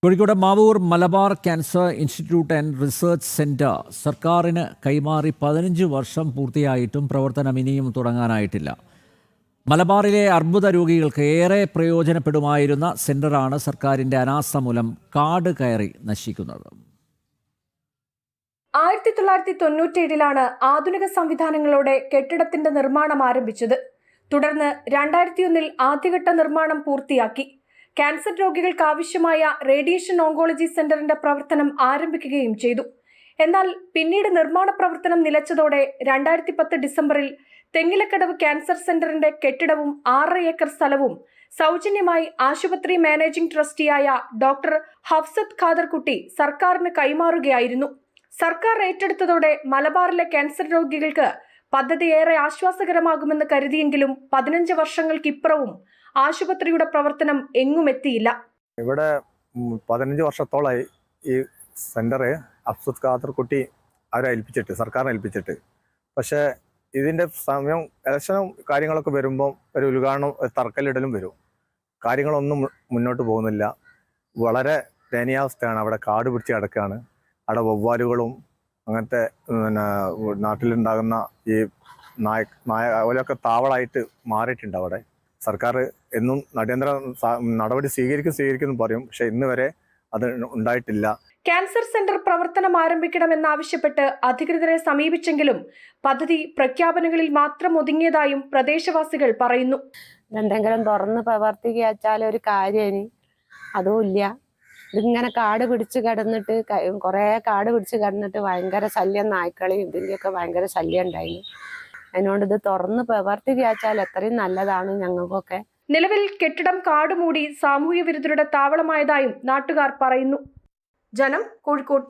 Kozhikode Mavoor Malabar cancer institute and research centre സർക്കാരിന് കൈമാറി 15 വർഷം പൂർത്തിയായിട്ടും പ്രവർത്തനം ഇനിയും തുടങ്ങാനായിട്ടില്ല. മലബാറിലെ അർബുദ രോഗികൾക്ക് ഏറെ പ്രയോജനപ്പെടുമായിരുന്ന സെന്ററാണ് സർക്കാരിന്റെ അനാസ്ഥ മൂലം കാട് കയറി നശിക്കുന്നത്. 1997 ആധുനിക സംവിധാനങ്ങളോടെ കെട്ടിടത്തിന്റെ നിർമ്മാണം ആരംഭിച്ചത്. തുടർന്ന് 2001 ആദ്യഘട്ട നിർമ്മാണം പൂർത്തിയാക്കി. ക്യാൻസർ രോഗികൾക്ക് ആവശ്യമായ റേഡിയേഷൻ ഓങ്കോളജി സെന്ററിന്റെ പ്രവർത്തനം ആരംഭിക്കുകയും ചെയ്തു. എന്നാൽ പിന്നീട് നിർമ്മാണ പ്രവർത്തനം നിലച്ചതോടെ 2010 ഡിസംബറിൽ തെങ്ങിലക്കടവ് ക്യാൻസർ സെന്ററിന്റെ കെട്ടിടവും 6 ഏക്കർ സ്ഥലവും സൗജന്യമായി ആശുപത്രി മാനേജിംഗ് ട്രസ്റ്റിയായ ഡോക്ടർ ഹഫ്സത്ത് ഖാദർ കുട്ടി സർക്കാരിന് കൈമാറുകയായിരുന്നു. സർക്കാർ ഏറ്റെടുത്തതോടെ മലബാറിലെ ക്യാൻസർ രോഗികൾക്ക് പദ്ധതി ഏറെ ആശ്വാസകരമാകുമെന്ന് കരുതിയെങ്കിലും 15 വർഷങ്ങൾക്കിപ്പുറവും ആശുപത്രിയുടെ പ്രവർത്തനം എങ്ങുമെത്തിയില്ല. ഇവിടെ 15 വർഷത്തോളമായി ഈ സെന്റർ ഹഫ്സത്ത് ഖാദർ കുട്ടി സർക്കാരിനെ ഏൽപ്പിച്ചിട്ട്. പക്ഷേ ഇതിൻ്റെ സമയം ഇലക്ഷനും കാര്യങ്ങളൊക്കെ വരുമ്പോൾ ഒരു ഉദ്ഘാടനം തറക്കല്ലിടലും വരും. കാര്യങ്ങളൊന്നും മുന്നോട്ട് പോകുന്നില്ല. വളരെ ദയനീയാവസ്ഥയാണ്. അവിടെ കാട് പിടിച്ച് കിടക്കുകയാണ്. അവിടെ വവ്വാലുകളും അങ്ങനത്തെ നാട്ടിലുണ്ടാകുന്ന ഈ നായ അവരൊക്കെ താവളായിട്ട് മാറിയിട്ടുണ്ട്. അവിടെ സർക്കാർ എന്നും അടിയന്തര നടപടി സ്വീകരിക്കും പറയും. പക്ഷെ ഇന്ന് വരെ അത് ഉണ്ടായിട്ടില്ല. ക്യാൻസർ സെന്റർ പ്രവർത്തനം ആരംഭിക്കണമെന്നാവശ്യപ്പെട്ട് അധികൃതരെ സമീപിച്ചെങ്കിലും പദ്ധതി പ്രഖ്യാപനങ്ങളിൽ മാത്രം ഒതുങ്ങിയതായും പ്രദേശവാസികൾ പറയുന്നു. എന്തെങ്കിലും തുറന്ന് പ്രവർത്തിക്കാച്ചാൽ ഒരു കാര്യം അതുമില്ല. ഇതിങ്ങനെ കാട് പിടിച്ച് കിടന്നിട്ട് കാട് പിടിച്ച് കിടന്നിട്ട് ഭയങ്കര ശല്യം, നായ്ക്കളെയും ഇതിൻ്റെയൊക്കെ ഭയങ്കര ശല്യം ഉണ്ടായിരുന്നു. അതിനോട് ഇത് തുറന്ന് പ്രവർത്തിക്കാച്ചാൽ എത്രയും നല്ലതാണ് ഞങ്ങൾക്കൊക്കെ. നിലവിൽ കെട്ടിടം കാടുമൂടി സാമൂഹ്യ വിരുദ്ധരുടെ താവളമായതായും നാട്ടുകാർ പറയുന്നു. ജനം, കോഴിക്കോട്.